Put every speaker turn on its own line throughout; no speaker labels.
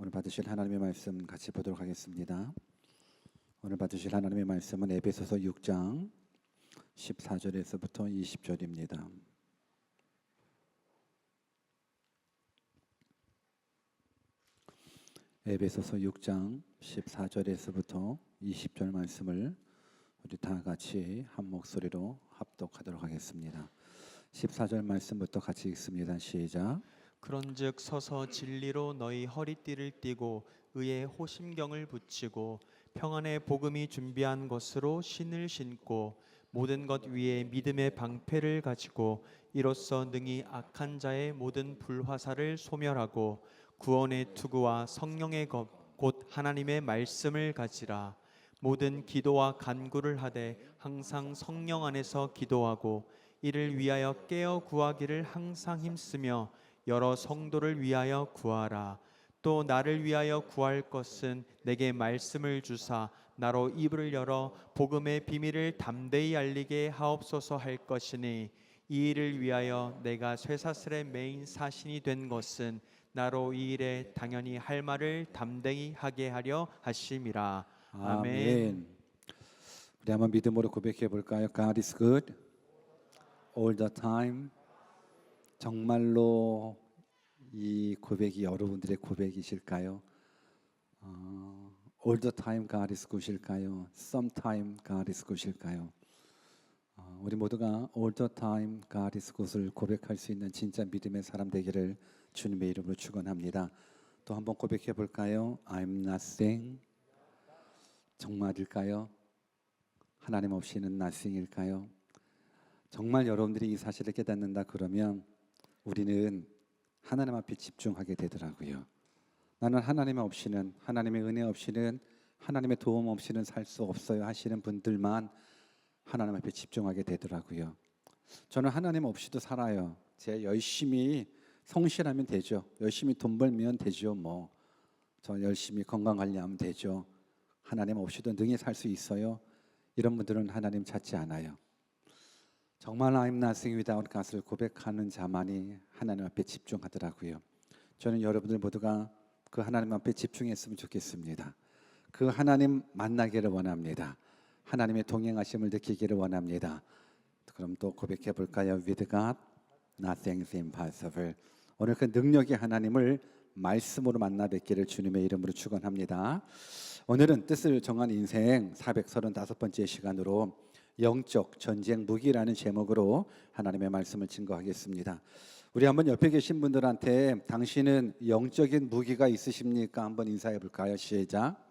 오늘 받으실 하나님의 말씀 같이 보도록 하겠습니다. 오늘 받으실 하나님의 말씀은 에베소서 6장 14절에서부터 20절입니다. 에베소서 6장 14절에서부터 20절 말씀을 우리 다 같이 한 목소리로 합독하도록 하겠습니다. 14절 말씀부터 같이 읽습니다. 시작.
그런즉 서서 진리로 너희 허리띠를 띠고 의의 호심경을 붙이고 평안의 복음이 준비한 것으로 신을 신고 모든 것 위에 믿음의 방패를 가지고 이로써 능히 악한 자의 모든 불화살을 소멸하고 구원의 투구와 성령의 겁 곧 하나님의 말씀을 가지라. 모든 기도와 간구를 하되 항상 성령 안에서 기도하고 이를 위하여 깨어 구하기를 항상 힘쓰며 여러 성도를 위하여 구하라. 또 나를 위하여 구할 것은 내게 말씀을 주사 나로 입을 열어 복음의 비밀을 담대히 알리게 하옵소서 할 것이니 이 일을 위하여 내가 쇠사슬의 메인 사신이 된 것은 나로 이 일에 당연히 할 말을 담대히 하게 하려 하심이라. 아멘.
우리 한번 믿음으로 고백해 볼까요? God is good all the time. 정말로 이 고백이 여러분들의 고백이실까요? All the time God is good일까요? Sometime God is good일까요? 우리 모두가 all the time God is good을 고백할 수 있는 진짜 믿음의 사람 되기를 주님의 이름으로 축원합니다. 또 한번 고백해 볼까요? I'm nothing. 정말일까요? 하나님 없이는 nothing일까요? 정말 여러분들이 이 사실을 깨닫는다 그러면 우리는 하나님 앞에 집중하게 되더라고요. 나는 하나님 없이는, 하나님의 은혜 없이는, 하나님의 도움 없이는 살 수 없어요 하시는 분들만 하나님 앞에 집중하게 되더라고요. 저는 하나님 없이도 살아요. 제 열심히 성실하면 되죠. 열심히 돈 벌면 되죠. 저 열심히 건강 관리하면 되죠. 하나님 없이도 능히 살 수 있어요. 이런 분들은 하나님 찾지 않아요. 정말 I'm nothing without God을 고백하는 자만이 하나님 앞에 집중하더라고요. 저는 여러분들 모두가 그 하나님 앞에 집중했으면 좋겠습니다. 그 하나님 만나기를 원합니다. 하나님의 동행하심을 느끼기를 원합니다. 그럼 또 고백해 볼까요? With God, nothing is impossible. 오늘 그 능력의 하나님을 말씀으로 만나 뵙기를 주님의 이름으로 축원합니다. 오늘은 뜻을 정한 인생 435번째 시간으로 영적 전쟁 무기라는 제목으로 하나님의 말씀을 증거하겠습니다. 우리 한번 옆에 계신 분들한테 당신은 영적인 무기가 있으십니까? 한번 인사해 볼까요? 시작.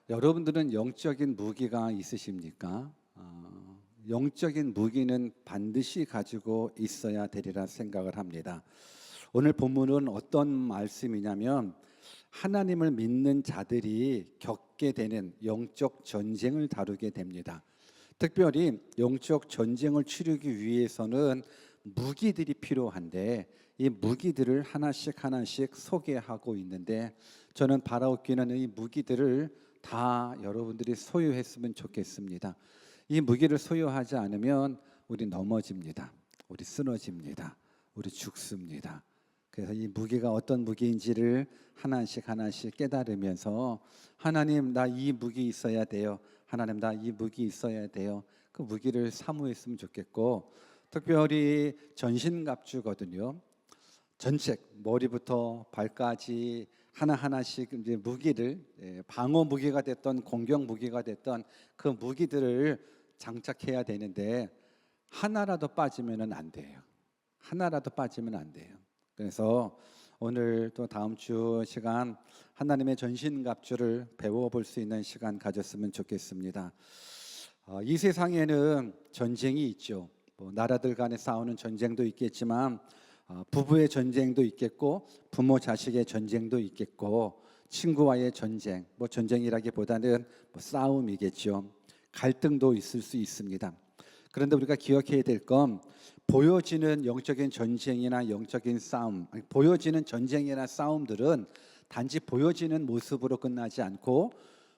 여러분들은 영적인 무기가 있으십니까? 영적인 무기는 반드시 가지고 있어야 되리라 생각을 합니다. 오늘 본문은 어떤 말씀이냐면 하나님을 믿는 자들이 겪게 되는 영적 전쟁을 다루게 됩니다. 특별히 영적 전쟁을 치르기 위해서는 무기들이 필요한데 이 무기들을 하나씩 소개하고 있는데 저는 바라옵기는 이 무기들을 다 여러분들이 소유했으면 좋겠습니다. 이 무기를 소유하지 않으면 우리 넘어집니다. 우리 쓰러집니다. 우리 죽습니다. 그래서 이 무기가 어떤 무기인지를 하나씩 깨달으면서 하나님 나 이 무기 있어야 돼요. 하나님 나 이 무기 있어야 돼요. 그 무기를 사모했으면 좋겠고 특별히 전신갑주거든요. 전체 머리부터 발까지 하나씩 이제 무기를 방어 무기가 됐던 공격 무기가 됐던 그 무기들을 장착해야 되는데 하나라도 빠지면은 안 돼요. 하나라도 빠지면 안 돼요. 그래서 오늘 또 다음 주 시간 하나님의 전신갑주를 배워볼 수 있는 시간 가졌으면 좋겠습니다. 이 세상에는 전쟁이 있죠. 나라들 간에 싸우는 전쟁도 있겠지만 부부의 전쟁도 있겠고 부모 자식의 전쟁도 있겠고 친구와의 전쟁, 전쟁이라기보다는 싸움이겠죠. 갈등도 있을 수 있습니다. 그런데 우리가 기억해야 될 건 보여지는 영적인 전쟁이나 영적인 싸움, 보여지는 전쟁이나 싸움들은 단지 보여지는 모습으로 끝나지 않고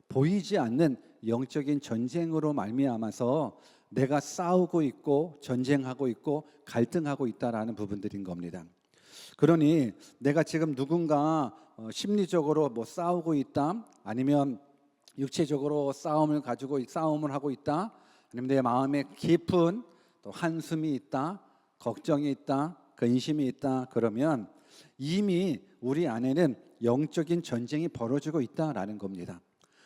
보이지 않는 영적인 전쟁으로 말미암아서 내가 싸우고 있고 전쟁하고 있고 갈등하고 있다라는 부분들인 겁니다. 그러니 내가 지금 누군가 심리적으로 뭐 싸우고 있다, 아니면 육체적으로 싸움을 하고 있다, 아니면 내 마음에 깊은 또 한숨이 있다, 걱정이 있다, 근심이 있다, 그러면 이미 우리 안에는 영적인 전쟁이 벌어지고 있다라는 겁니다.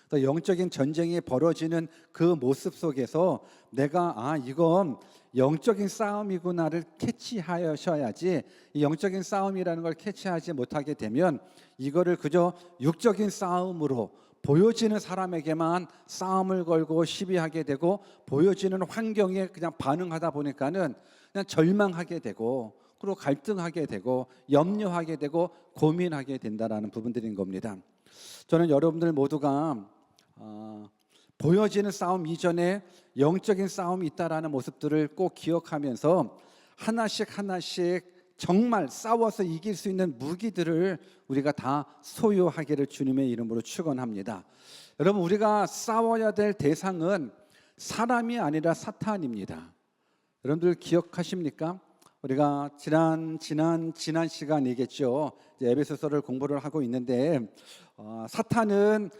또 영적인 전쟁이 벌어지는 그 모습 속에서 내가 이건 영적인 싸움이구나를 캐치하셔야지, 이 영적인 싸움이라는 걸 캐치하지 못하게 되면 이거를 그저 육적인 싸움으로 보여지는 사람에게만 싸움을 걸고 시비하게 되고, 보여지는 환경에 그냥 반응하다 보니까는 그냥 절망하게 되고, 그리고 갈등하게 되고, 염려하게 되고, 고민하게 된다라는 부분들인 겁니다. 저는 여러분들 모두가 보여지는 싸움 이전에 영적인 싸움이 있다라는 모습들을 꼭 기억하면서 하나씩 정말 싸워서 이길 수 있는 무기들을 우리가 다 소유하기를 주님의 이름으로 축원합니다. 여러분, 우리가 싸워야 될 대상은 사람이 아니라 사탄입니다. 여러분들 기억하십니까? 우리가 지난 시간이겠죠. 이제 에베소서를 공부를 하고 있는데 사탄은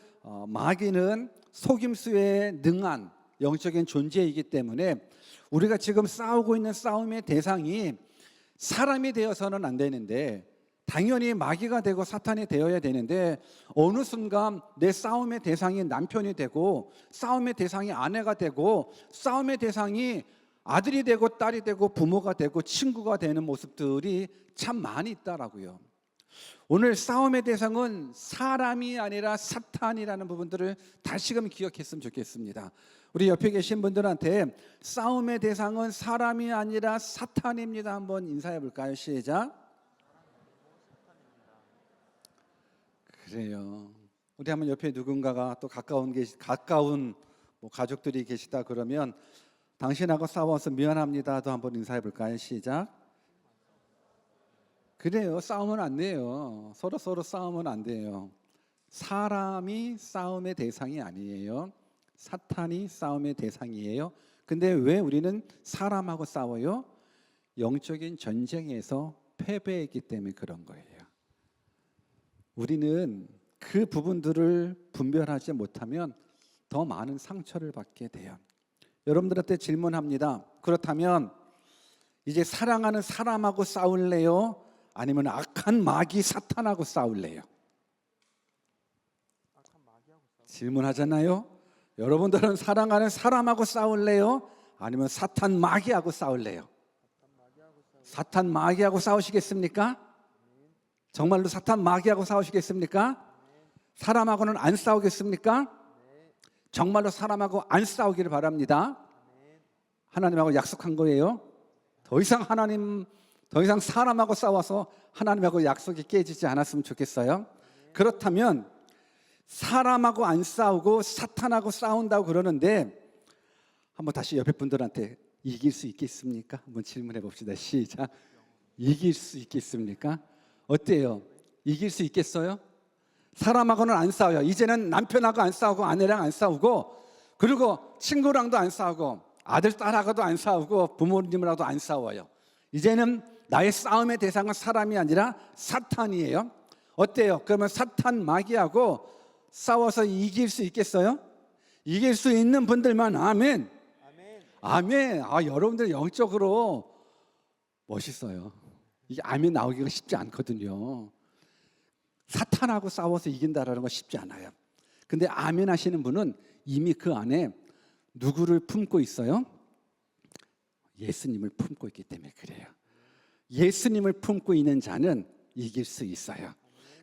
마귀는 속임수에 능한 영적인 존재이기 때문에 우리가 지금 싸우고 있는 싸움의 대상이 사람이 되어서는 안 되는데, 당연히 마귀가 되고 사탄이 되어야 되는데, 어느 순간 내 싸움의 대상이 남편이 되고, 싸움의 대상이 아내가 되고, 싸움의 대상이 아들이 되고 딸이 되고 부모가 되고 친구가 되는 모습들이 참 많이 있다라고요. 오늘 싸움의 대상은 사람이 아니라 사탄이라는 부분들을 다시금 기억했으면 좋겠습니다. 우리 옆에 계신 분들한테 싸움의 대상은 사람이 아니라 사탄입니다. 한번 인사해 볼까요? 시작. 그래요. 우리 한번 옆에 누군가가 또 가까운 뭐 가족들이 계시다 그러면 당신하고 싸워서 미안합니다도 한번 인사해 볼까요? 시작. 그래요. 싸우면 안 돼요. 서로 싸우면 안 돼요. 사람이 싸움의 대상이 아니에요. 사탄이 싸움의 대상이에요. 근데 왜 우리는 사람하고 싸워요? 영적인 전쟁에서 패배했기 때문에 그런 거예요. 우리는 그 부분들을 분별하지 못하면 더 많은 상처를 받게 돼요. 여러분들한테 질문합니다. 그렇다면 이제 사랑하는 사람하고 싸울래요? 아니면 악한 마귀 사탄하고 싸울래요? 질문하잖아요. 여러분들은 사랑하는 사람하고 싸울래요? 아니면 사탄 마귀하고 싸울래요? 사탄 마귀하고 싸우시겠습니까? 정말로 사탄 마귀하고 싸우시겠습니까? 사람하고는 안 싸우겠습니까? 정말로 사람하고 안 싸우기를 바랍니다. 하나님하고 약속한 거예요. 더 이상 사람하고 싸워서 하나님하고 약속이 깨지지 않았으면 좋겠어요. 그렇다면 사람하고 안 싸우고 사탄하고 싸운다고 그러는데, 한번 다시 옆에 분들한테 이길 수 있겠습니까? 한번 질문해 봅시다. 시작. 이길 수 있겠습니까? 어때요? 이길 수 있겠어요? 사람하고는 안 싸워요. 이제는 남편하고 안 싸우고 아내랑 안 싸우고, 그리고 친구랑도 안 싸우고, 아들 딸하고도 안 싸우고, 부모님하고도 안 싸워요. 이제는 나의 싸움의 대상은 사람이 아니라 사탄이에요. 어때요? 그러면 사탄 마귀하고 싸워서 이길 수 있겠어요? 이길 수 있는 분들만 아멘. 아멘. 여러분들 영적으로 멋있어요. 이게 아멘 나오기가 쉽지 않거든요. 사탄하고 싸워서 이긴다라는 건 쉽지 않아요. 근데 아멘 하시는 분은 이미 그 안에 누구를 품고 있어요? 예수님을 품고 있기 때문에 그래요. 예수님을 품고 있는 자는 이길 수 있어요.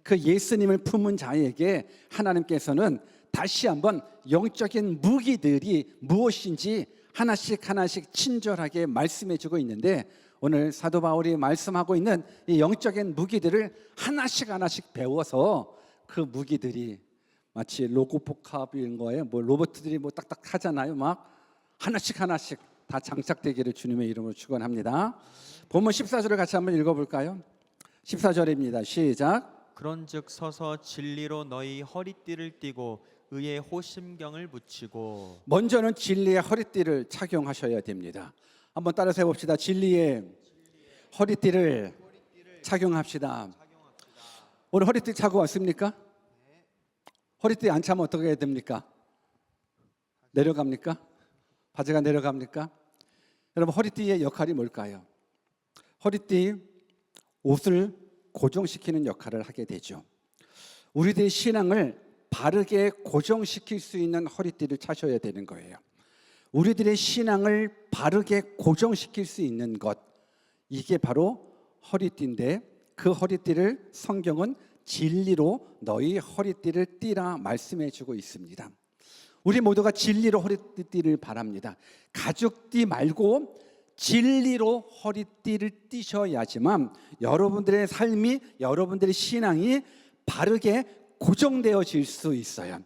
그 예수님을 품은 자에게 하나님께서는 다시 한번 영적인 무기들이 무엇인지 하나씩 친절하게 말씀해 주고 있는데, 오늘 사도 바울이 말씀하고 있는 이 영적인 무기들을 하나씩 배워서 그 무기들이 마치 로고포캅인 거에 뭐 로봇들이 뭐 딱딱 하잖아요. 막 하나씩 다 장착되기를 주님의 이름으로 축원합니다. 본문 14절을 같이 한번 읽어볼까요? 14절입니다. 시작.
그런즉 서서 진리로 너희 허리띠를 띠고 의의 호심경을 붙이고.
먼저는 진리의 허리띠를 착용하셔야 됩니다. 한번 따라서 해봅시다. 진리의 허리띠를 착용합시다. 오늘 허리띠 차고 왔습니까? 허리띠 안 차면 어떻게 해야 됩니까? 내려갑니까? 바지가 내려갑니까? 여러분, 허리띠의 역할이 뭘까요? 허리띠, 옷을 고정시키는 역할을 하게 되죠. 우리들의 신앙을 바르게 고정시킬 수 있는 허리띠를 차셔야 되는 거예요. 우리들의 신앙을 바르게 고정시킬 수 있는 것, 이게 바로 허리띠인데, 그 허리띠를 성경은 진리로 너희 허리띠를 띠라 말씀해 주고 있습니다. 우리 모두가 진리로 허리띠를 바랍니다. 가죽띠 말고 진리로 허리띠를 띠셔야지만 여러분들의 삶이, 여러분들의 신앙이 바르게 고정되어질 수 있어요.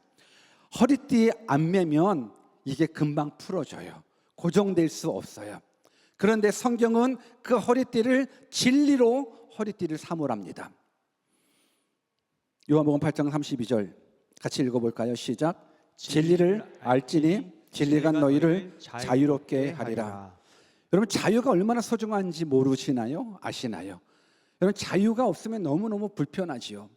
허리띠 안 매면 이게 금방 풀어져요. 고정될 수 없어요. 그런데 성경은 그 허리띠를 진리로 허리띠를 삼으랍니다. 요한복음 8장 32절 같이 읽어볼까요? 시작. 진리를 알지니 진리가 너희를 자유롭게 하리라. 여러분, 자유가 얼마나 소중한지 모르시나요? 아시나요? 여러분, 자유가 없으면 너무너무 불편하지요.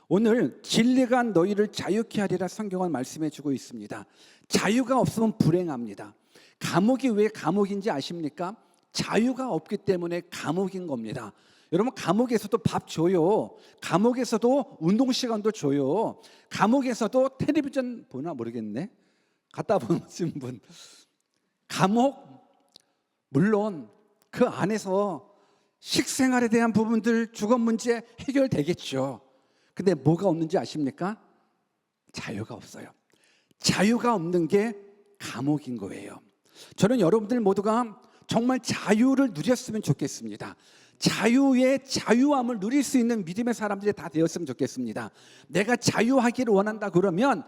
오늘 진리가 너희를 자유케 하리라 성경은 말씀해 주고 있습니다. 자유가 없으면 불행합니다. 감옥이 왜 감옥인지 아십니까? 자유가 없기 때문에 감옥인 겁니다. 여러분, 감옥에서도 밥 줘요. 감옥에서도 운동 시간도 줘요. 감옥에서도 텔레비전 보나 모르겠네. 갔다 보신 분. 감옥, 물론 그 안에서 식생활에 대한 부분들, 주거 문제 해결되겠죠. 근데 뭐가 없는지 아십니까? 자유가 없어요. 자유가 없는 게 감옥인 거예요. 저는 여러분들 모두가 정말 자유를 누렸으면 좋겠습니다. 자유의 자유함을 누릴 수 있는 믿음의 사람들이 다 되었으면 좋겠습니다. 내가 자유하기를 원한다 그러면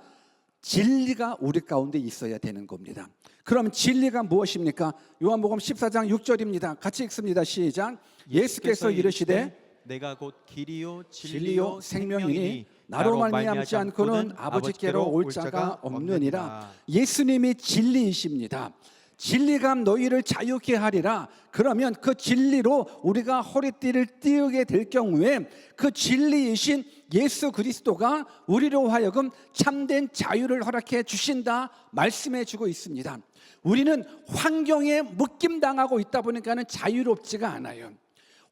진리가 우리 가운데 있어야 되는 겁니다. 그럼 진리가 무엇입니까? 요한복음 14장 6절입니다. 같이 읽습니다. 시작. 예수께서 이르시되
내가 곧 길이요
진리요 생명이니 나로 말미암지 않고는 아버지께로 올 자가 없느니라. 예수님이 진리이십니다. 진리가 너희를 자유케 하리라. 그러면 그 진리로 우리가 허리띠를 띄우게 될 경우에 그 진리이신 예수 그리스도가 우리로 하여금 참된 자유를 허락해 주신다 말씀해 주고 있습니다. 우리는 환경에 묶임당하고 있다 보니까는 자유롭지가 않아요.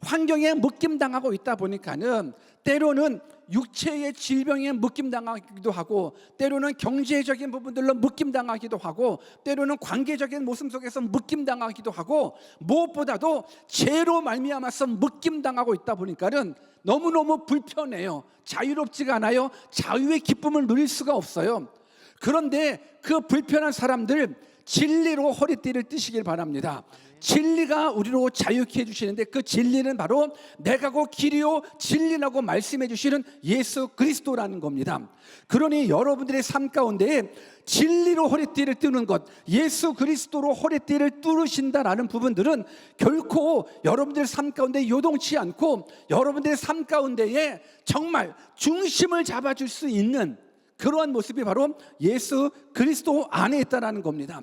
환경에 묶임당하고 있다 보니까는 때로는 육체의 질병에 묶임당하기도 하고, 때로는 경제적인 부분들로 묶임당하기도 하고, 때로는 관계적인 모습 속에서 묶임당하기도 하고, 무엇보다도 죄로 말미암아서 묶임당하고 있다 보니까는 너무너무 불편해요. 자유롭지가 않아요. 자유의 기쁨을 누릴 수가 없어요. 그런데 그 불편한 사람들, 진리로 허리띠를 띠시길 바랍니다. 진리가 우리로 자유케 해주시는데 그 진리는 바로 내가 곧 길이요 진리라고 말씀해 주시는 예수 그리스도라는 겁니다. 그러니 여러분들의 삶 가운데 진리로 허리띠를 띠는 것, 예수 그리스도로 허리띠를 뚫으신다라는 부분들은 결코 여러분들의 삶 가운데 요동치 않고 여러분들의 삶 가운데에 정말 중심을 잡아줄 수 있는 그러한 모습이 바로 예수 그리스도 안에 있다는 겁니다.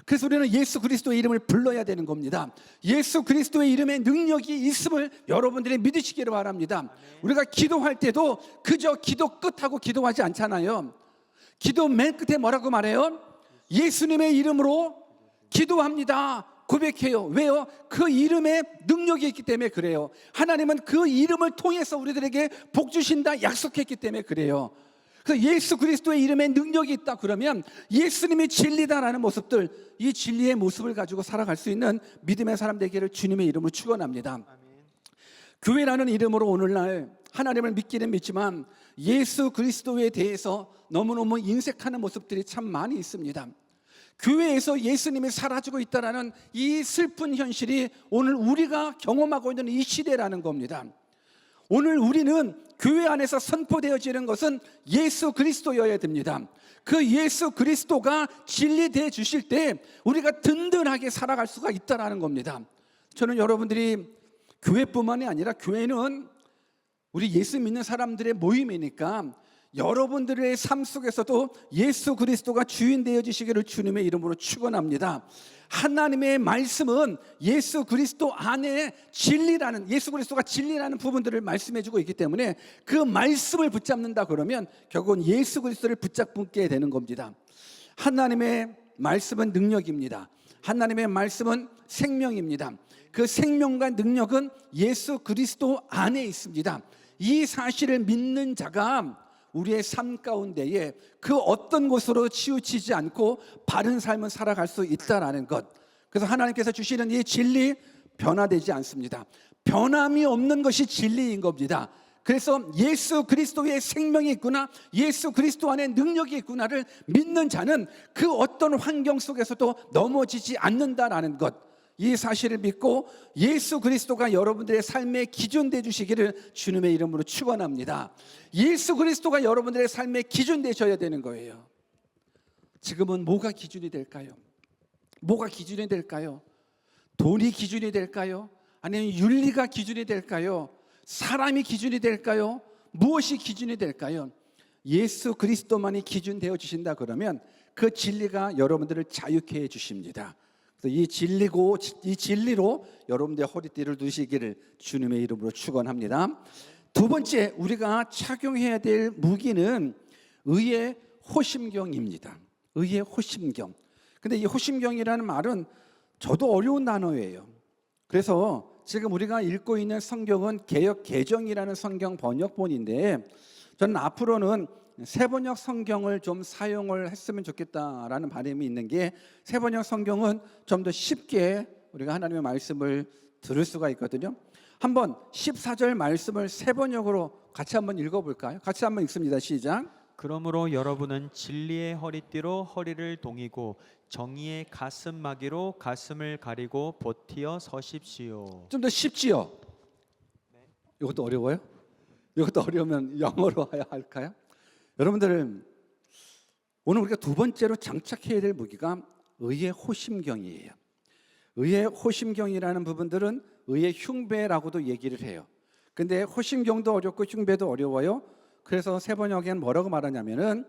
그래서 우리는 예수 그리스도의 이름을 불러야 되는 겁니다. 예수 그리스도의 이름에 능력이 있음을 여러분들이 믿으시기를 바랍니다. 우리가 기도할 때도 그저 기도 끝하고 기도하지 않잖아요. 기도 맨 끝에 뭐라고 말해요? 예수님의 이름으로 기도합니다. 고백해요. 왜요? 그 이름에 능력이 있기 때문에 그래요. 하나님은 그 이름을 통해서 우리들에게 복 주신다 약속했기 때문에 그래요. 그래서 예수 그리스도의 이름에 능력이 있다 그러면 예수님이 진리다라는 모습들, 이 진리의 모습을 가지고 살아갈 수 있는 믿음의 사람 되기를 주님의 이름으로 축원합니다. 교회라는 이름으로 오늘날 하나님을 믿기는 믿지만 예수 그리스도에 대해서 너무너무 인색하는 모습들이 참 많이 있습니다. 교회에서 예수님이 사라지고 있다는 이 슬픈 현실이 오늘 우리가 경험하고 있는 이 시대라는 겁니다. 오늘 우리는 교회 안에서 선포되어지는 것은 예수 그리스도여야 됩니다. 그 예수 그리스도가 진리되어 주실 때 우리가 든든하게 살아갈 수가 있다는 겁니다. 저는 여러분들이 교회뿐만이 아니라 교회는 우리 예수 믿는 사람들의 모임이니까 여러분들의 삶 속에서도 예수 그리스도가 주인 되어지시기를 주님의 이름으로 축원합니다. 하나님의 말씀은 예수 그리스도 안에 진리라는, 예수 그리스도가 진리라는 부분들을 말씀해주고 있기 때문에 그 말씀을 붙잡는다 그러면 결국은 예수 그리스도를 붙잡게 되는 겁니다. 하나님의 말씀은 능력입니다. 하나님의 말씀은 생명입니다. 그 생명과 능력은 예수 그리스도 안에 있습니다. 이 사실을 믿는 자가 우리의 삶 가운데에 그 어떤 곳으로 치우치지 않고 바른 삶을 살아갈 수 있다라는 것. 그래서 하나님께서 주시는 이 진리 변화되지 않습니다. 변함이 없는 것이 진리인 겁니다. 그래서 예수 그리스도의 생명이 있구나, 예수 그리스도 안에 능력이 있구나를 믿는 자는 그 어떤 환경 속에서도 넘어지지 않는다라는 것, 이 사실을 믿고 예수 그리스도가 여러분들의 삶의 기준 돼 주시기를 주님의 이름으로 축원합니다. 예수 그리스도가 여러분들의 삶의 기준 되셔야 되는 거예요. 지금은 뭐가 기준이 될까요? 뭐가 기준이 될까요? 돈이 기준이 될까요? 아니면 윤리가 기준이 될까요? 사람이 기준이 될까요? 무엇이 기준이 될까요? 예수 그리스도만이 기준 되어 주신다 그러면 그 진리가 여러분들을 자유케 해 주십니다. 이 진리로 여러분들의 허리띠를 두시기를 주님의 이름으로 축원합니다. 두 번째, 우리가 착용해야 될 무기는 의의 호심경입니다. 의의 호심경. 근데 이 호심경이라는 말은 저도 어려운 단어예요. 그래서 지금 우리가 읽고 있는 성경은 개역 개정이라는 성경 번역본인데, 저는 앞으로는 새번역 성경을 좀 사용을 했으면 좋겠다라는 바람이 있는 게, 새번역 성경은 좀 더 쉽게 우리가 하나님의 말씀을 들을 수가 있거든요. 한번 14절 말씀을 새번역으로 같이 한번 읽어볼까요? 같이 한번 읽습니다. 시작.
그러므로 여러분은 진리의 허리띠로 허리를 동이고 정의의 가슴마기로 가슴을 가리고 버티어 서십시오.
좀 더 쉽지요? 이것도 어려워요? 이것도 어려우면 영어로 해야 할까요? 여러분들, 오늘 우리가 두 번째로 장착해야 될 무기가 의의 호심경이에요. 의의 호심경이라는 부분들은 의의 흉배라고도 얘기를 해요. 근데 호심경도 어렵고 흉배도 어려워요. 그래서 새번역에는 뭐라고 말하냐면은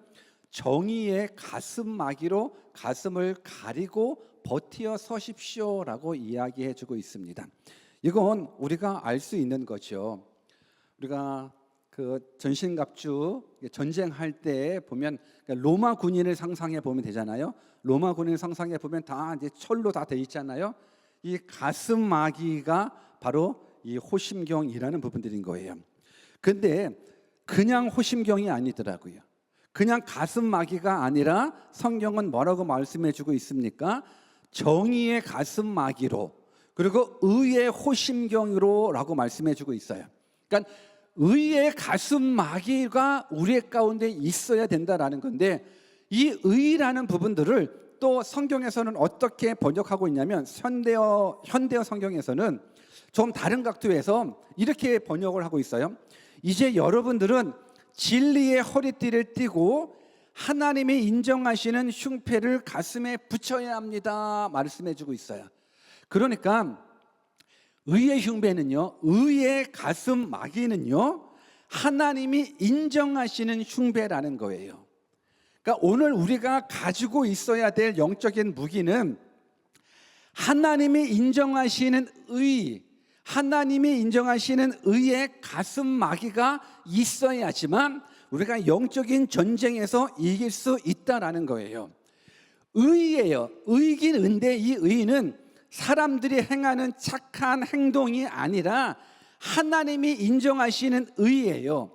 정의의 가슴마기로 가슴을 가리고 버티어 서십시오라고 이야기해주고 있습니다. 이건 우리가 알 수 있는 거죠. 우리가 그 전신갑주 전쟁할 때 보면 로마 군인을 상상해 보면 되잖아요. 로마 군인을 상상해 보면 다 이제 철로 다 돼 있잖아요. 이 가슴마기가 바로 이 호심경이라는 부분들인 거예요. 근데 그냥 호심경이 아니더라고요. 그냥 가슴마기가 아니라 성경은 뭐라고 말씀해주고 있습니까? 정의의 가슴마기로, 그리고 의의 호심경으로라고 말씀해주고 있어요. 그러니까 의의 가슴마기가 우리의 가운데 있어야 된다라는 건데, 이 의라는 부분들을 또 성경에서는 어떻게 번역하고 있냐면, 현대어 성경에서는 좀 다른 각도에서 이렇게 번역을 하고 있어요. 이제 여러분들은 진리의 허리띠를 띠고 하나님이 인정하시는 흉패를 가슴에 붙여야 합니다 말씀해주고 있어요. 그러니까 의의 흉배는요, 의의 가슴 마기는요, 하나님이 인정하시는 흉배라는 거예요. 그러니까 오늘 우리가 가지고 있어야 될 영적인 무기는 하나님이 인정하시는 의, 하나님이 인정하시는 의의 가슴 마기가 있어야지만 우리가 영적인 전쟁에서 이길 수 있다라는 거예요. 의예요. 의긴 의인데, 이 의는 사람들이 행하는 착한 행동이 아니라 하나님이 인정하시는 의예요.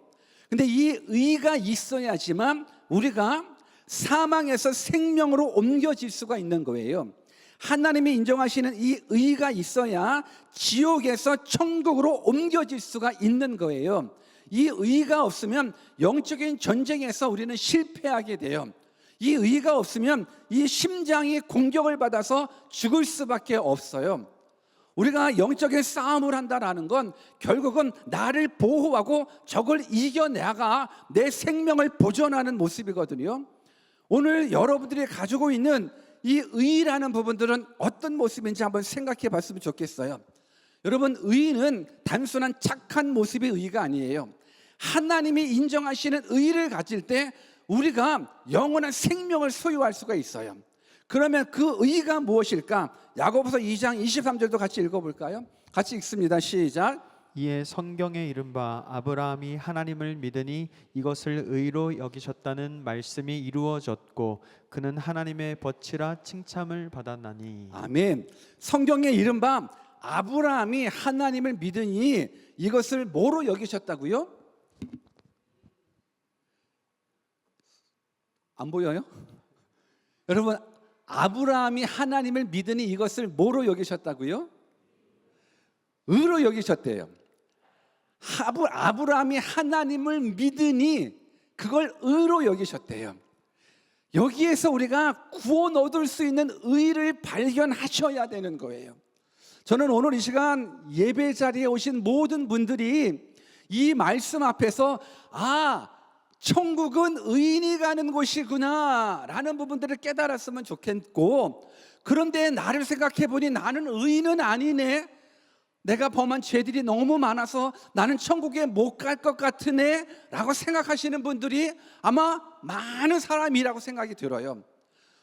근데 이 의가 있어야지만 우리가 사망에서 생명으로 옮겨질 수가 있는 거예요. 하나님이 인정하시는 이 의가 있어야 지옥에서 천국으로 옮겨질 수가 있는 거예요. 이 의가 없으면 영적인 전쟁에서 우리는 실패하게 돼요. 이 의가 없으면 이 심장이 공격을 받아서 죽을 수밖에 없어요. 우리가 영적인 싸움을 한다라는 건 결국은 나를 보호하고 적을 이겨내가 내 생명을 보존하는 모습이거든요. 오늘 여러분들이 가지고 있는 이 의라는 부분들은 어떤 모습인지 한번 생각해 봤으면 좋겠어요. 여러분, 의는 단순한 착한 모습의 의가 아니에요. 하나님이 인정하시는 의를 가질 때 우리가 영원한 생명을 소유할 수가 있어요. 그러면 그 의가 무엇일까? 야고보서 2장 23절도 같이 읽어볼까요? 같이 읽습니다. 시작.
이에 성경에 이른 바 아브라함이 하나님을 믿으니 이것을 의로 여기셨다는 말씀이 이루어졌고 그는 하나님의 벗이라 칭찬을 받았나니.
아멘. 성경에 이른바 아브라함이 하나님을 믿으니 이것을 뭐로 여기셨다고요? 안 보여요? 여러분, 아브라함이 하나님을 믿으니 이것을 뭐로 여기셨다고요? 의로 여기셨대요. 아브라함이 하나님을 믿으니 그걸 의로 여기셨대요. 여기에서 우리가 구원 얻을 수 있는 의를 발견하셔야 되는 거예요. 저는 오늘 이 시간 예배 자리에 오신 모든 분들이 이 말씀 앞에서 천국은 의인이 가는 곳이구나 라는 부분들을 깨달았으면 좋겠고, 그런데 나를 생각해 보니 나는 의인은 아니네, 내가 범한 죄들이 너무 많아서 나는 천국에 못 갈 것 같으네 라고 생각하시는 분들이 아마 많은 사람이라고 생각이 들어요.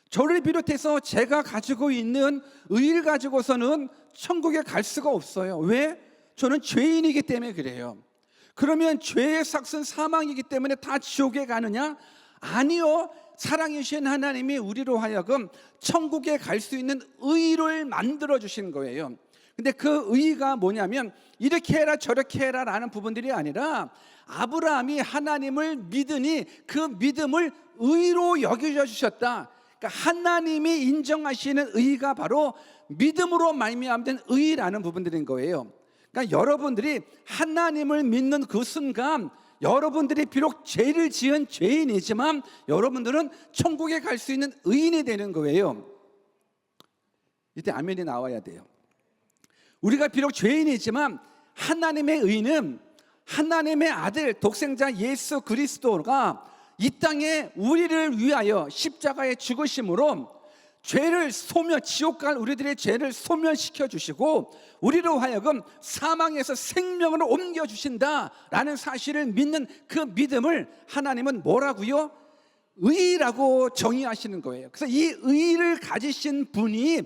저를 비롯해서 제가 가지고 있는 의를 가지고서는 천국에 갈 수가 없어요. 왜? 저는 죄인이기 때문에 그래요. 그러면 죄의 삭은 사망이기 때문에 다 지옥에 가느냐? 아니요. 사랑이신 하나님이 우리로 하여금 천국에 갈 수 있는 의를 만들어 주신 거예요. 근데 그 의가 뭐냐면 이렇게 해라 저렇게 해라 라는 부분들이 아니라 아브라함이 하나님을 믿으니 그 믿음을 의로 여겨주셨다. 그러니까 하나님이 인정하시는 의가 바로 믿음으로 말미암은 의라는 부분들인 거예요. 그러니까 여러분들이 하나님을 믿는 그 순간 여러분들이 비록 죄를 지은 죄인이지만 여러분들은 천국에 갈 수 있는 의인이 되는 거예요. 이때 아멘이 나와야 돼요. 우리가 비록 죄인이지만 하나님의 의는 하나님의 아들 독생자 예수 그리스도가 이 땅에 우리를 위하여 십자가에 죽으심으로 죄를 지옥 갈 우리들의 죄를 소멸시켜 주시고 우리로 하여금 사망에서 생명으로 옮겨 주신다라는 사실을 믿는 그 믿음을 하나님은 뭐라고요? 의라고 정의하시는 거예요. 그래서 이 의를 가지신 분이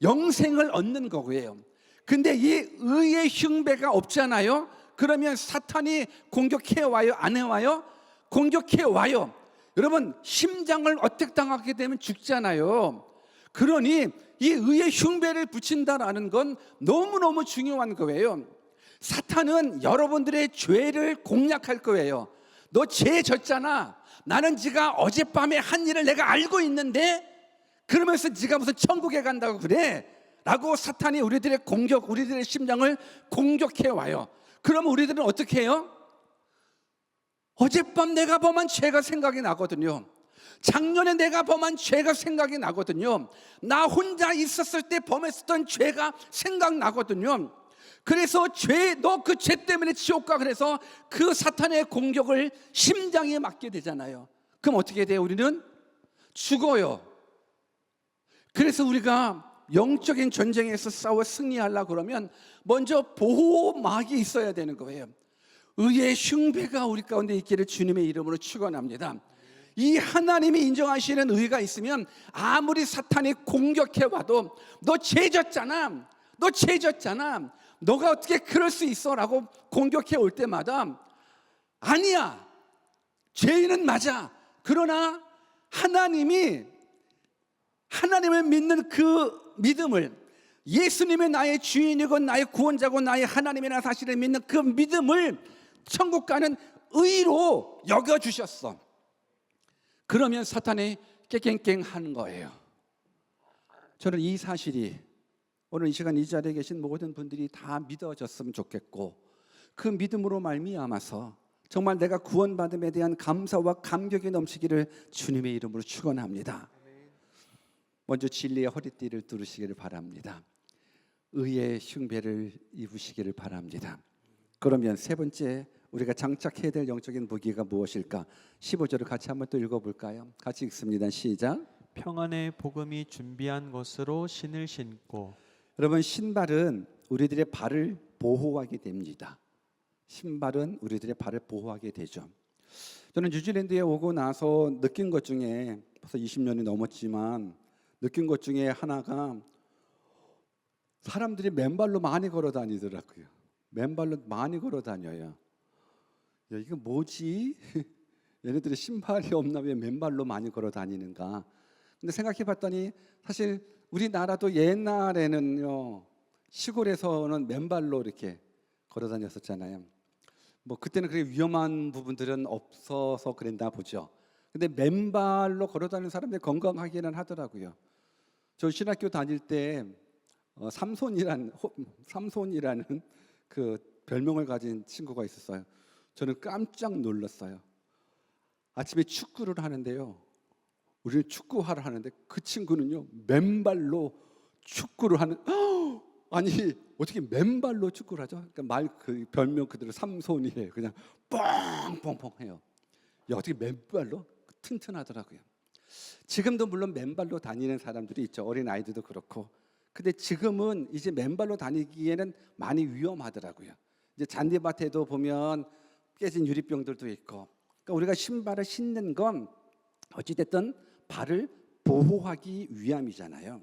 영생을 얻는 거고요. 근데 이 의의 흉배가 없잖아요. 그러면 사탄이 공격해 와요? 안 해와요? 공격해 와요. 여러분, 심장을 어택 당하게 되면 죽잖아요. 그러니 이 의의 흉배를 붙인다라는 건 너무너무 중요한 거예요. 사탄은 여러분들의 죄를 공략할 거예요. 너 죄 졌잖아. 나는 네가 어젯밤에 한 일을 내가 알고 있는데 그러면서 네가 무슨 천국에 간다고 그래? 라고 사탄이 우리들의 심장을 공격해 와요. 그러면 우리들은 어떻게 해요? 어젯밤 내가 범한 죄가 생각이 나거든요. 작년에 내가 범한 죄가 생각이 나거든요. 나 혼자 있었을 때 범했었던 죄가 생각나거든요. 그래서 너 그 죄 때문에 지옥 가. 그래서 그 사탄의 공격을 심장에 맞게 되잖아요. 그럼 어떻게 돼요? 우리는 죽어요. 그래서 우리가 영적인 전쟁에서 싸워 승리하려고 그러면 먼저 보호막이 있어야 되는 거예요. 의의 흉배가 우리 가운데 있기를 주님의 이름으로 축원합니다. 이 하나님이 인정하시는 의가 있으면 아무리 사탄이 공격해 와도 너 죄졌잖아, 너 죄졌잖아, 너가 어떻게 그럴 수 있어? 라고 공격해 올 때마다 아니야, 죄인은 맞아. 그러나 하나님을 믿는 그 믿음을, 예수님의 나의 주인이고 나의 구원자고 나의 하나님이라는 사실을 믿는 그 믿음을 천국 가는 의로 여겨주셨어. 그러면 사탄이 깽깽깽 하는 거예요. 저는 이 사실이 오늘 이 시간 이 자리에 계신 모든 분들이 다 믿어졌으면 좋겠고, 그 믿음으로 말미암아서 정말 내가 구원받음에 대한 감사와 감격이 넘치기를 주님의 이름으로 축원합니다. 먼저 진리의 허리띠를 두르시기를 바랍니다. 의의 흉배를 입으시기를 바랍니다. 그러면 세 번째 우리가 장착해야 될 영적인 무기가 무엇일까? 15절을 같이 한번 또 읽어볼까요? 같이 읽습니다. 시작.
평안의 복음이 준비한 것으로 신을 신고.
여러분, 신발은 우리들의 발을 보호하게 됩니다. 신발은 우리들의 발을 보호하게 되죠. 저는 뉴질랜드에 오고 나서 느낀 것 중에 벌써 20년이 넘었지만 느낀 것 중에 하나가 사람들이 맨발로 많이 걸어 다니더라고요. 맨발로 많이 걸어 다녀요. 야, 이거 뭐지? 얘네들이 신발이 없나 왜 맨발로 많이 걸어 다니는가? 근데 생각해 봤더니 사실 우리나라도 옛날에는요 시골에서는 맨발로 이렇게 걸어 다녔었잖아요. 뭐 그때는 그렇게 위험한 부분들은 없어서 그랬나 보죠. 근데 맨발로 걸어 다니는 사람들이 건강하기는 하더라고요. 저 신학교 다닐 때 삼손이라는 그 별명을 가진 친구가 있었어요. 저는 깜짝 놀랐어요. 아침에 축구를 하는데요. 우리는 축구하러 하는데 그 친구는요 맨발로 축구를 하는. 아니 어떻게 맨발로 축구를 하죠? 그러니까 말 그 별명 그대로 삼손이에요. 그냥 뻥뻥뻥 해요. 야 어떻게 맨발로? 튼튼하더라고요. 지금도 물론 맨발로 다니는 사람들이 있죠. 어린 아이들도 그렇고. 근데 지금은 이제 맨발로 다니기에는 많이 위험하더라고요. 이제 잔디밭에도 보면 깨진 유리병들도 있고. 그러니까 우리가 신발을 신는 건 어찌됐든 발을 보호하기 위함이잖아요.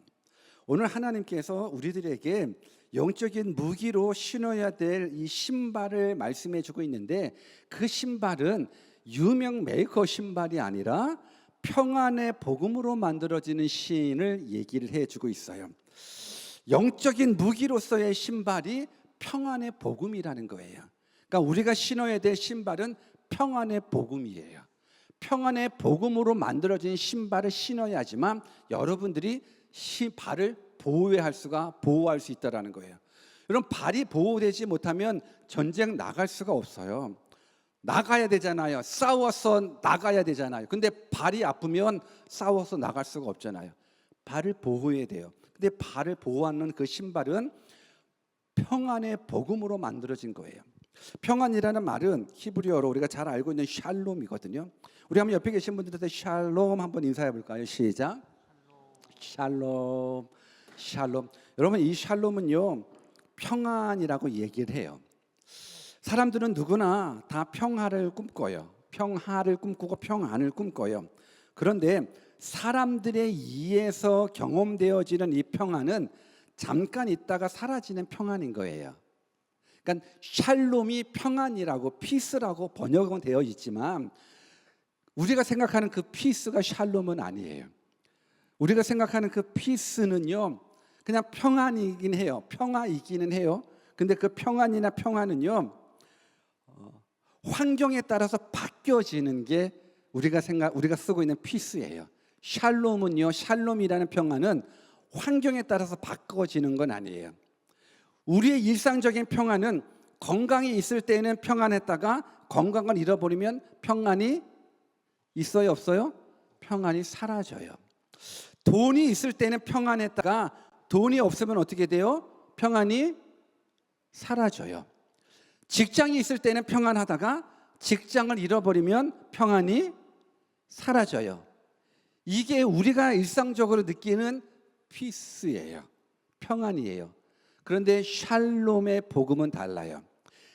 오늘 하나님께서 우리들에게 영적인 무기로 신어야 될 이 신발을 말씀해 주고 있는데 그 신발은 유명 메이커 신발이 아니라 평안의 복음으로 만들어지는 신을 얘기를 해주고 있어요. 영적인 무기로서의 신발이 평안의 복음이라는 거예요. 그러니까 우리가 신어야 될 신발은 평안의 복음이에요. 평안의 복음으로 만들어진 신발을 신어야지만 여러분들이 발을 보호할 수 있다는 거예요. 여러분 발이 보호되지 못하면 전쟁 나갈 수가 없어요. 나가야 되잖아요. 싸워서 나가야 되잖아요. 근데 발이 아프면 싸워서 나갈 수가 없잖아요. 발을 보호해야 돼요. 근데 발을 보호하는 그 신발은 평안의 복음으로 만들어진 거예요. 평안이라는 말은 히브리어로 우리가 잘 알고 있는 샬롬이거든요. 우리 한번 옆에 계신 분들한테 샬롬 한번 인사해 볼까요? 시작. 샬롬. 샬롬. 여러분 이 샬롬은요 평안이라고 얘기를 해요. 사람들은 누구나 다 평화를 꿈꿔요. 평화를 꿈꾸고 평안을 꿈꿔요. 그런데 사람들의 이에서 경험되어지는 이 평안은 잠깐 있다가 사라지는 평안인 거예요. 그러니까 샬롬이 평안이라고 피스라고 번역은 되어 있지만 우리가 생각하는 그 피스가 샬롬은 아니에요. 우리가 생각하는 그 피스는요 그냥 평안이긴 해요. 평화이기는 해요. 근데 그 평안이나 평화는요 환경에 따라서 바뀌어지는 게 우리가 쓰고 있는 피스예요. 샬롬은요, 샬롬이라는 평안은 환경에 따라서 바꿔지는 건 아니에요. 우리의 일상적인 평안은 건강이 있을 때는 평안했다가 건강을 잃어버리면 평안이 있어요, 없어요? 평안이 사라져요. 돈이 있을 때는 평안했다가 돈이 없으면 어떻게 돼요? 평안이 사라져요. 직장이 있을 때는 평안하다가 직장을 잃어버리면 평안이 사라져요. 이게 우리가 일상적으로 느끼는 피스예요. 평안이에요. 그런데 샬롬의 복음은 달라요.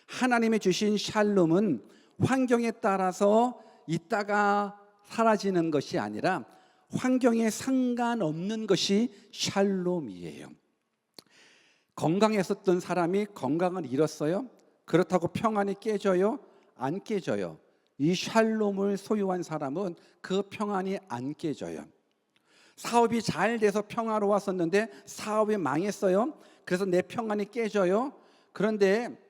하나님이 주신 샬롬은 환경에 따라서 있다가 사라지는 것이 아니라 환경에 상관없는 것이 샬롬이에요. 건강했었던 사람이 건강을 잃었어요. 그렇다고 평안이 깨져요? 안 깨져요. 이 샬롬을 소유한 사람은 그 평안이 안 깨져요. 사업이 잘 돼서 평화로웠었는데 사업이 망했어요. 그래서 내 평안이 깨져요. 그런데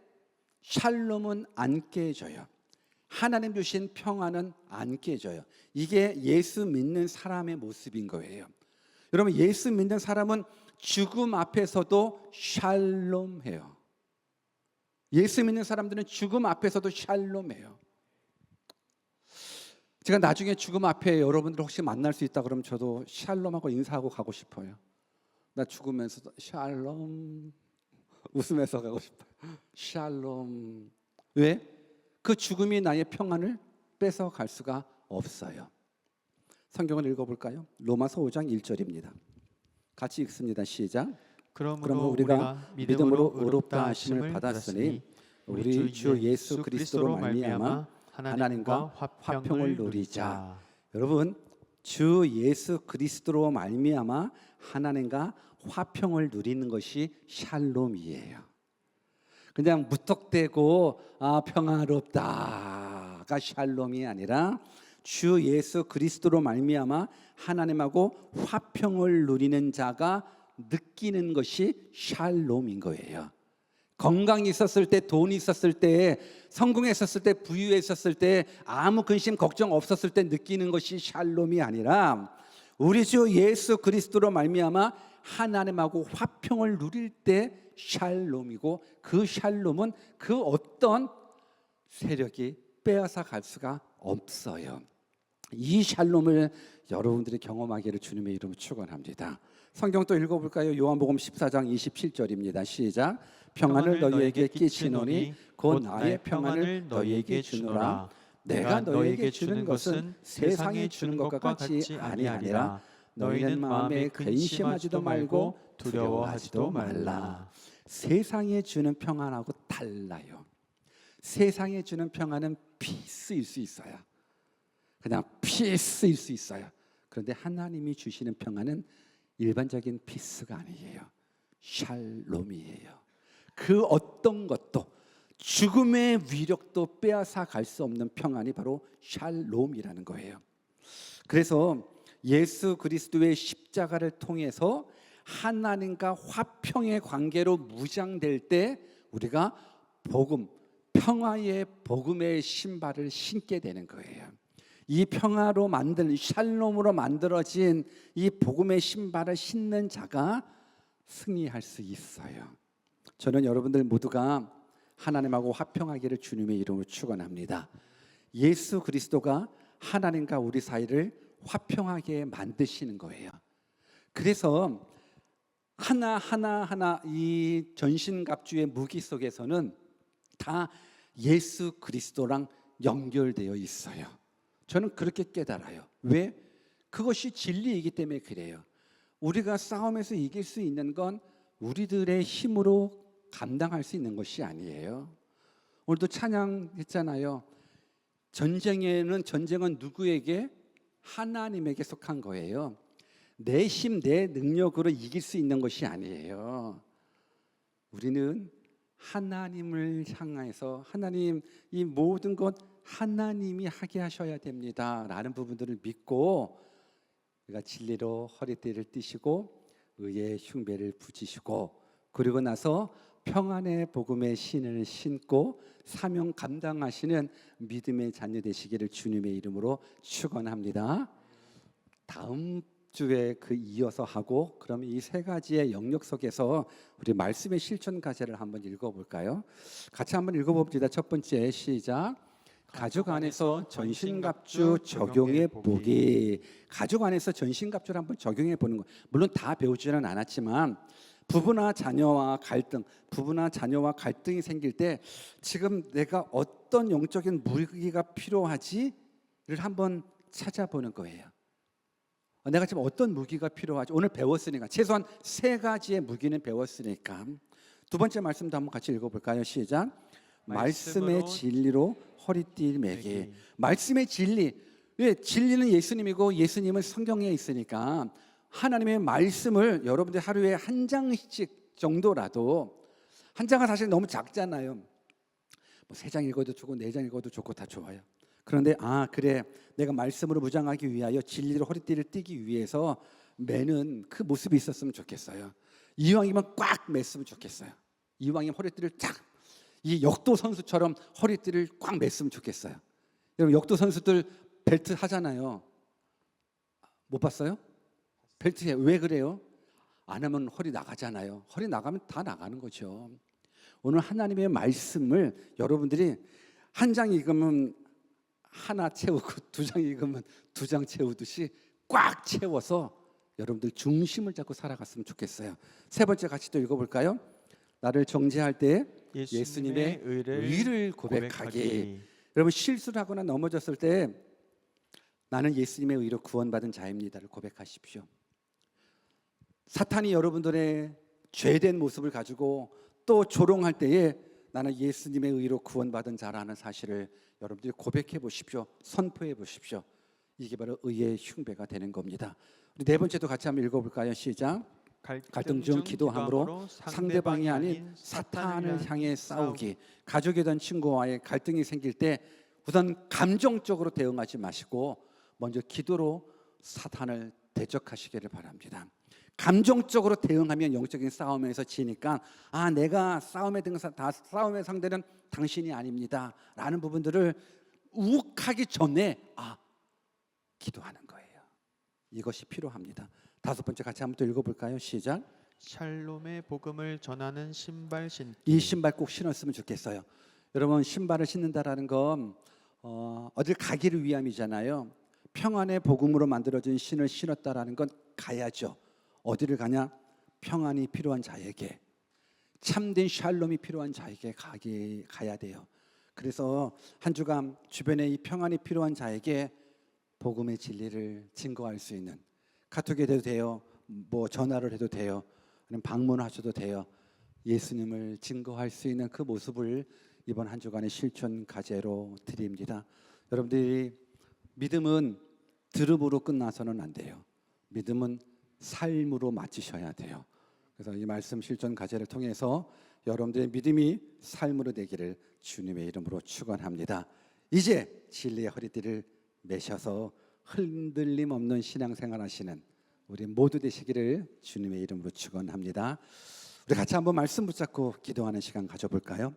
샬롬은 안 깨져요. 하나님 주신 평안은 안 깨져요. 이게 예수 믿는 사람의 모습인 거예요. 여러분 예수 믿는 사람은 죽음 앞에서도 샬롬해요. 예수 믿는 사람들은 죽음 앞에서도 샬롬해요. 제가 나중에 죽음 앞에 여러분들 혹시 만날 수 있다 그러면 저도 샬롬하고 인사하고 가고 싶어요. 나 죽으면서도 샬롬 웃으면서 가고 싶어요. 샬롬. 왜? 그 죽음이 나의 평안을 뺏어갈 수가 없어요. 성경을 읽어볼까요? 로마서 5장 1절입니다. 같이 읽습니다. 시작.
그러므로 우리가 믿음으로 의롭다 하심을 받았으니
우리 주 예수 그리스도로 말미암아 하나님과 화평을 누리자. 여러분, 주 예수 그리스도로 말미암아 하나님과 화평을 누리는 것이 샬롬이에요. 그냥 무턱대고 평화롭다가 샬롬이 아니라 주 예수 그리스도로 말미암아 하나님하고 화평을 누리는 자가 느끼는 것이 샬롬인 거예요. 건강이 있었을 때, 돈이 있었을 때, 성공했었을 때, 부유했었을 때, 아무 근심 걱정 없었을 때 느끼는 것이 샬롬이 아니라 우리 주 예수 그리스도로 말미암아 하나님하고 화평을 누릴 때 샬롬이고, 그 샬롬은 그 어떤 세력이 빼앗아 갈 수가 없어요. 이 샬롬을 여러분들이 경험하기를 주님의 이름으로 축원합니다. 성경 또 읽어볼까요? 요한복음 14장 27절입니다. 시작. 평안을 너희에게 끼치노니 곧 나의 평안을 너희에게 주노라. 내가 너희에게 주는 것은 세상에 주는 것과 같이 아니하니라. 너희는 마음에 근심하지도 말고 두려워하지도 말라. 세상에 주는 평안하고 달라요. 세상에 주는 평안은 피스일 수 있어요. 그냥 피스일 수 있어요. 그런데 하나님이 주시는 평안은 일반적인 피스가 아니에요. 샬롬이에요. 그 어떤 것도 죽음의 위력도 빼앗아 갈 수 없는 평안이 바로 샬롬이라는 거예요. 그래서 예수 그리스도의 십자가를 통해서 하나님과 화평의 관계로 무장될 때 우리가 복음, 평화의 복음의 신발을 신게 되는 거예요. 이 평화로 만든 샬롬으로 만들어진 이 복음의 신발을 신는 자가 승리할 수 있어요. 저는 여러분들 모두가 하나님하고 화평하기를 주님의 이름으로 축원합니다. 예수 그리스도가 하나님과 우리 사이를 화평하게 만드시는 거예요. 그래서 하나 이 전신갑주의 무기 속에서는 다 예수 그리스도랑 연결되어 있어요. 저는 그렇게 깨달아요. 왜? 그것이 진리이기 때문에 그래요. 우리가 싸움에서 이길 수 있는 건 우리들의 힘으로 감당할 수 있는 것이 아니에요. 오늘도 찬양했잖아요. 전쟁은 누구에게? 하나님에게 속한 거예요. 내 힘, 내 능력으로 이길 수 있는 것이 아니에요. 우리는 하나님을 향해서 하나님, 이 모든 것 하나님이 하게 하셔야 됩니다 라는 부분들을 믿고 우리가 진리로 허리띠를 띠시고 의의 흉배를 붙이시고 그리고 나서 평안의 복음의 신을 신고 사명 감당하시는 믿음의 자녀 되시기를 주님의 이름으로 축원합니다. 다음 주에 이어서 하고 그러면 이 세 가지의 영역 속에서 우리 말씀의 실천 과제를 한번 읽어볼까요? 같이 한번 읽어봅시다. 첫 번째 시작. 가족 안에서 전신갑주 적용해 보기. 가족 안에서 전신갑주를 한번 적용해 보는 거. 물론 다 배우지는 않았지만 부부나 자녀와 갈등이 생길 때 지금 내가 어떤 영적인 무기가 필요하지를 한번 찾아보는 거예요. 내가 지금 어떤 무기가 필요하지? 오늘 배웠으니까 최소한 세 가지의 무기는 배웠으니까 두 번째 말씀도 한번 같이 읽어볼까요? 시작. 말씀의 진리로 허리띠 매기. 말씀의 진리. 왜? 진리는 예수님이고 예수님은 성경에 있으니까 하나님의 말씀을 여러분들 하루에 한 장씩 정도라도, 한 장은 사실 너무 작잖아요. 뭐 3장 읽어도 좋고 4장 읽어도 좋고 다 좋아요. 그런데 그래, 내가 말씀으로 무장하기 위하여 진리로 허리띠를 띠기 위해서 매는 그 모습이 있었으면 좋겠어요. 이왕이면 꽉 맸으면 좋겠어요. 이왕이면 허리띠를 이 역도 선수처럼 허리띠를 꽉 맸으면 좋겠어요. 여러분 역도 선수들 벨트 하잖아요. 못 봤어요? 벨트 해. 왜 그래요? 안 하면 허리 나가잖아요. 허리 나가면 다 나가는 거죠. 오늘 하나님의 말씀을 여러분들이 한 장 읽으면 하나 채우고 2장 읽으면 2장 채우듯이 꽉 채워서 여러분들 중심을 잡고 살아갔으면 좋겠어요. 세 번째 같이 또 읽어볼까요? 나를 정죄할 때 예수님의 의를 고백하기. 여러분 실수를 하거나 넘어졌을 때 나는 예수님의 의로 구원받은 자입니다를 고백하십시오. 사탄이 여러분들의 죄된 모습을 가지고 또 조롱할 때에 나는 예수님의 의로 구원받은 자라는 사실을 여러분들이 고백해 보십시오. 선포해 보십시오. 이게 바로 의의 흉배가 되는 겁니다. 우리 네 번째도 같이 한번 읽어볼까요? 시작. 갈등 중 기도함으로 상대방이 아닌 사탄을 향해 싸우기. 가족이든 친구와의 갈등이 생길 때 우선 감정적으로 대응하지 마시고 먼저 기도로 사탄을 대적하시기를 바랍니다. 감정적으로 대응하면 영적인 싸움에서 지니까 내가 싸움의 상대는 당신이 아닙니다 라는 부분들을 욱하기 전에 기도하는 거예요. 이것이 필요합니다. 다섯 번째 같이 한번 또 읽어볼까요? 시작.
샬롬의 복음을 전하는 신발 신기.
이 신발 꼭 신었으면 좋겠어요. 여러분, 신발을 신는다라는 건 어딜 가기를 위함이잖아요. 평안의 복음으로 만들어진 신을 신었다라는 건 가야죠. 어디를 가냐? 평안이 필요한 자에게, 참된 샬롬이 필요한 자에게 가야 돼요. 그래서 한 주간 주변에 이 평안이 필요한 자에게 복음의 진리를 증거할 수 있는, 카톡이 돼도 돼요, 뭐 전화를 해도 돼요, 아니면 방문하셔도 돼요. 예수님을 증거할 수 있는 그 모습을 이번 한 주간의 실천 과제로 드립니다. 여러분들이 믿음은 들음으로 끝나서는 안 돼요. 믿음은 삶으로 마치셔야 돼요. 그래서 이 말씀 실천 과제를 통해서 여러분들의 믿음이 삶으로 되기를 주님의 이름으로 축원합니다. 이제 진리의 허리띠를 매셔서 흔들림 없는 신앙생활 하시는 우리 모두 되시기를 주님의 이름으로 축원합니다. 우리 같이 한번 말씀 붙잡고 기도하는 시간 가져볼까요?